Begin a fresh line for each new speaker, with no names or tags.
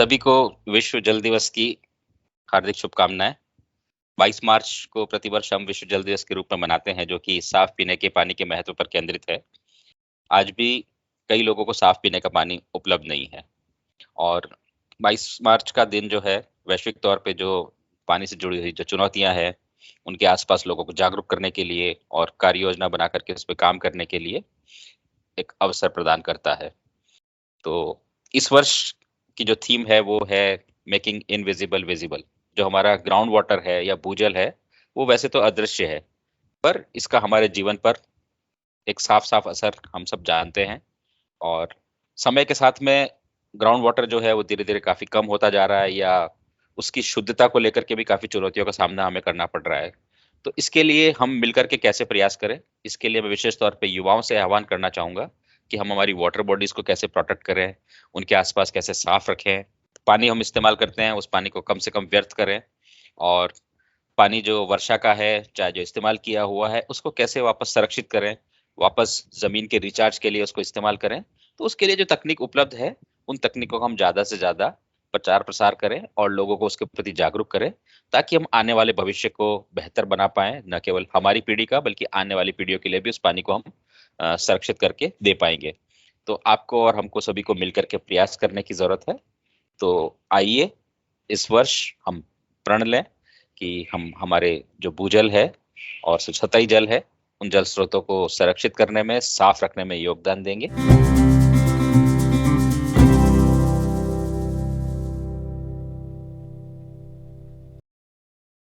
सभी को विश्व जल दिवस की हार्दिक शुभकामनाएं। 22 मार्च को प्रतिवर्ष हम विश्व जल दिवस के रूप में मनाते हैं, जो कि साफ पीने के पानी के महत्व पर केंद्रित है। आज भी कई लोगों को साफ पीने का पानी उपलब्ध नहीं है और 22 मार्च का दिन जो है, वैश्विक तौर पे जो पानी से जुड़ी हुई जो चुनौतियां हैं, उनके आसपास लोगों को जागरूक करने के लिए और कार्य योजना बना करके उस पर काम करने के लिए एक अवसर प्रदान करता है। तो इस वर्ष की जो थीम है वो है मेकिंग इनविजिबल विजिबल। जो हमारा ग्राउंड वाटर है या भूजल है, वो वैसे तो अदृश्य है, पर इसका हमारे जीवन पर एक साफ साफ असर हम सब जानते हैं। और समय के साथ में ग्राउंड वाटर जो है वो धीरे धीरे काफी कम होता जा रहा है, या उसकी शुद्धता को लेकर के भी काफी चुनौतियों का सामना हमें करना पड़ रहा है। तो इसके लिए हम मिलकर के कैसे प्रयास करें, इसके लिए मैं विशेष तौर पे युवाओं से आह्वान करना चाहूंगा कि हम हमारी वाटर बॉडीज को कैसे प्रोटेक्ट करें, उनके आसपास कैसे साफ रखें, पानी हम इस्तेमाल करते हैं उस पानी को कम से कम व्यर्थ करें, और पानी जो वर्षा का है, चाहे जो इस्तेमाल किया हुआ है, उसको कैसे वापस संरक्षित करें, वापस जमीन के रिचार्ज के लिए उसको इस्तेमाल करें। तो उसके लिए जो तकनीक उपलब्ध है, उन तकनीकों को हम ज्यादा से ज्यादा प्रचार प्रसार करें और लोगों को उसके प्रति जागरूक करें, ताकि हम आने वाले भविष्य को बेहतर बना पाए, न केवल हमारी पीढ़ी का बल्कि आने वाली पीढ़ियों के लिए भी उस पानी को हम संरक्षित करके दे पाएंगे। तो आपको और हमको सभी को मिलकर के प्रयास करने की जरूरत है। तो आइए इस वर्ष हम प्रण लें कि हम हमारे जो भूजल है और सतही जल है, उन जल स्रोतों को संरक्षित करने में, साफ रखने में योगदान देंगे।